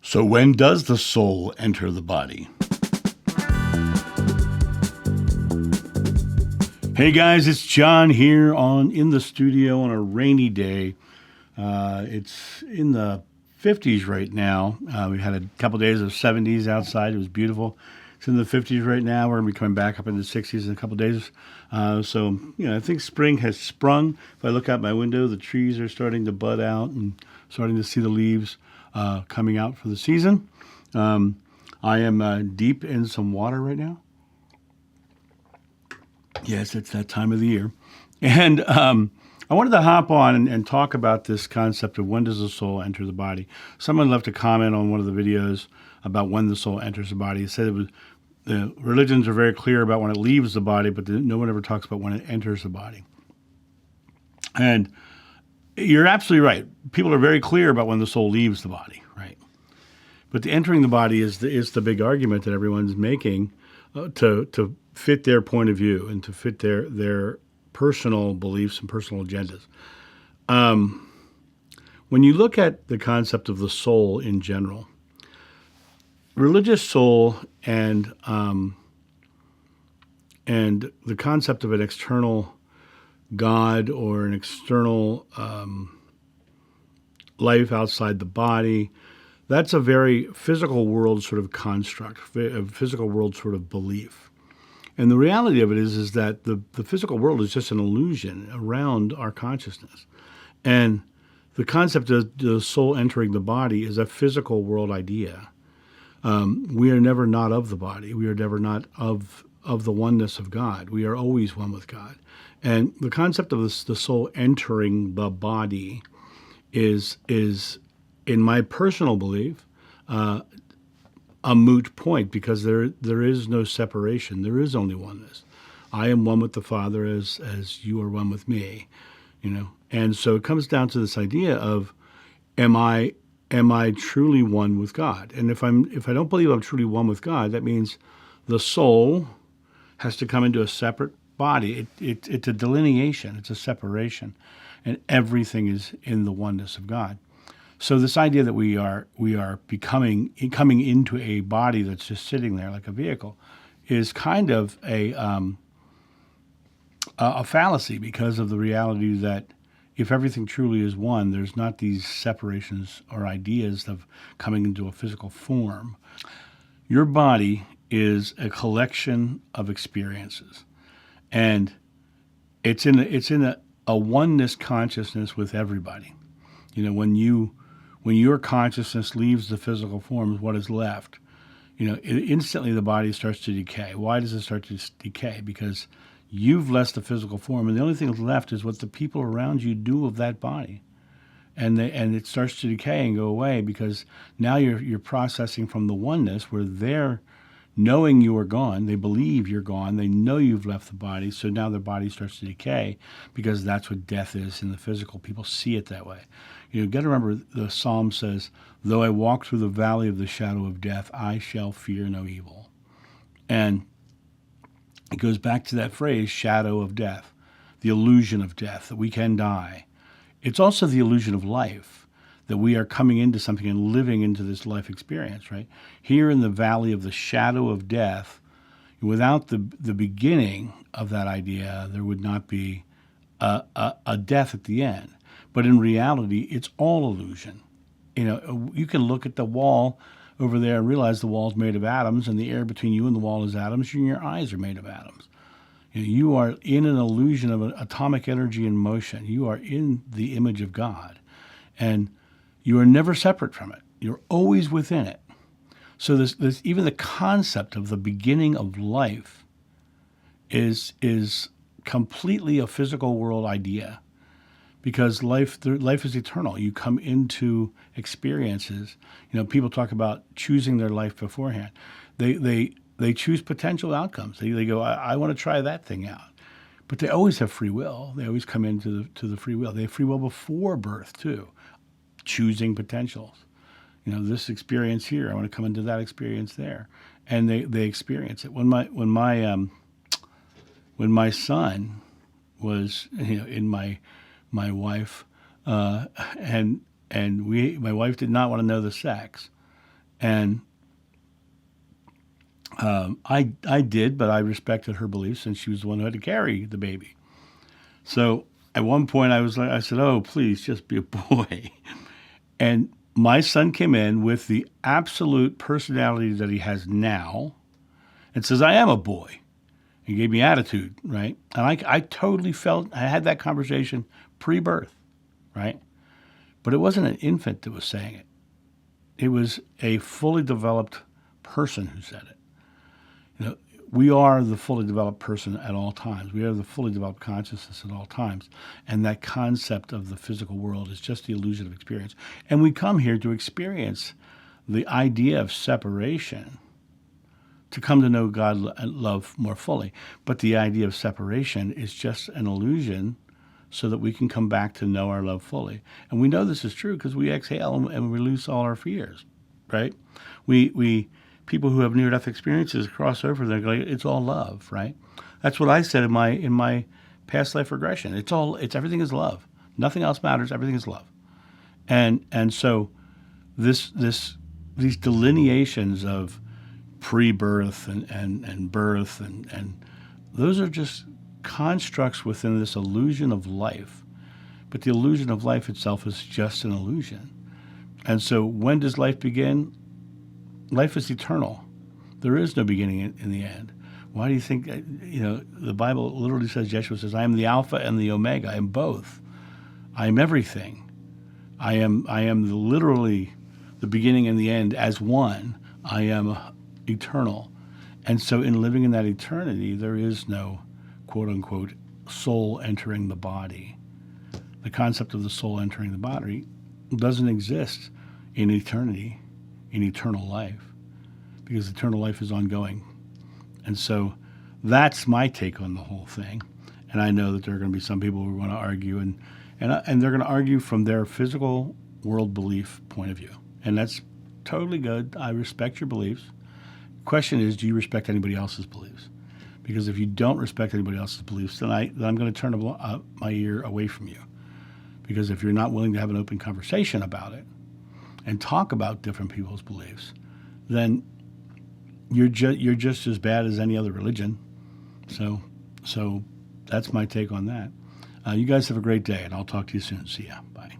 So when does the soul enter the body? Hey guys, it's John here in the studio on a rainy day. It's in the 50s right now. We had a couple days of 70s outside. It was beautiful. It's in the 50s right now. We're going to be coming back up in the 60s in a couple days. I think spring has sprung. If I look out my window, the trees are starting to bud out and starting to see the leaves coming out for the season. I am deep in some water right now. Yes, it's that time of the year. And I wanted to hop on and talk about this concept of when does the soul enter the body. Someone left a comment on one of the videos about when the soul enters the body. It said the religions are very clear about when it leaves the body, but no one ever talks about when it enters the body. And you're absolutely right. People are very clear about when the soul leaves the body, right? But the entering the body is the big argument that everyone's making to fit their point of view and to fit their personal beliefs and personal agendas. When you look at the concept of the soul in general, religious soul and the concept of an external God or an external life outside the body, that's a very physical world sort of construct, a physical world sort of belief. And the reality of it is that the physical world is just an illusion around our consciousness. And the concept of the soul entering the body is a physical world idea. We are never not of the body. We are never not of the oneness of God. We are always one with God. And the concept of the soul entering the body is in my personal belief, a moot point, because there is no separation. There is only oneness. I am one with the Father as you are one with me, And so it comes down to this idea of, am I truly one with God? And if I don't believe I'm truly one with God, that means the soul has to come into a separate body. It's a delineation. It's a separation, and everything is in the oneness of God. So this idea that we are coming into a body that's just sitting there like a vehicle is kind of a fallacy, because of the reality that if everything truly is one, there's not these separations or ideas of coming into a physical form. Your body is a collection of experiences, and it's in a oneness consciousness with everybody. When your consciousness leaves the physical forms, what is left? Instantly the body starts to decay. Why does it start to decay? Because you've left the physical form, and the only thing that's left is what the people around you do of that body, and it starts to decay and go away, because now you're processing from the oneness where they're knowing you are gone. They believe you're gone. They know you've left the body, so now the body starts to decay, because that's what death is in the physical. People see it that way. You've got to remember, the Psalm says, though I walk through the valley of the shadow of death, I shall fear no evil. And it goes back to that phrase, shadow of death, the illusion of death, that we can die. It's also the illusion of life, that we are coming into something and living into this life experience, right? Here in the valley of the shadow of death, without the beginning of that idea, there would not be a death at the end. But in reality, it's all illusion. You can look at the wall over there and realize the wall's made of atoms, and the air between you and the wall is atoms, and your eyes are made of atoms. You are in an illusion of an atomic energy in motion. You are in the image of God, and you are never separate from it. You're always within it. So this even the concept of the beginning of life is completely a physical world idea, because life is eternal. You come into experiences. People talk about choosing their life beforehand. They choose potential outcomes. They go, I want to try that thing out. But they always have free will. They always come into the free will. They have free will before birth too, choosing potentials. This experience here, I want to come into that experience there, and they experience it. When my son was in my wife, and my wife did not want to know the sex, And I did, but I respected her beliefs, and she was the one who had to carry the baby. So at one point, I said, "Oh, please, just be a boy." And my son came in with the absolute personality that he has now, and says, "I am a boy." He gave me attitude, right? And I totally felt I had that conversation pre-birth, right? But it wasn't an infant that was saying it. It was a fully developed person who said it. You know, we are the fully developed person at all times. We are the fully developed consciousness at all times. And that concept of the physical world is just the illusion of experience. And we come here to experience the idea of separation, to come to know God and love more fully. But the idea of separation is just an illusion so that we can come back to know our love fully. And we know this is true because we exhale and we release all our fears, right? We people who have near-death experiences cross over and they're like, it's all love, right? That's what I said in my past life regression. It's everything is love. Nothing else matters. Everything is love. And so these delineations of pre-birth and birth and those are just constructs within this illusion of life. But the illusion of life itself is just an illusion. And so when does life begin? Life is eternal. There is no beginning in the end. Why do you think, the Bible literally says, Yeshua says, I am the Alpha and the Omega. I am both. I am everything. I am literally the beginning and the end as one. I am eternal. And so in living in that eternity, there is no, quote unquote, soul entering the body. The concept of the soul entering the body doesn't exist in eternity, in eternal life, because eternal life is ongoing. And so that's my take on the whole thing. And I know that there are going to be some people who want to argue, and they're going to argue from their physical world belief point of view. And that's totally good. I respect your beliefs. Question is, do you respect anybody else's beliefs? Because if you don't respect anybody else's beliefs, then I'm going to turn my ear away from you. Because if you're not willing to have an open conversation about it and talk about different people's beliefs, then you're just as bad as any other religion. So that's my take on that. You guys have a great day, and I'll talk to you soon. See ya. Bye.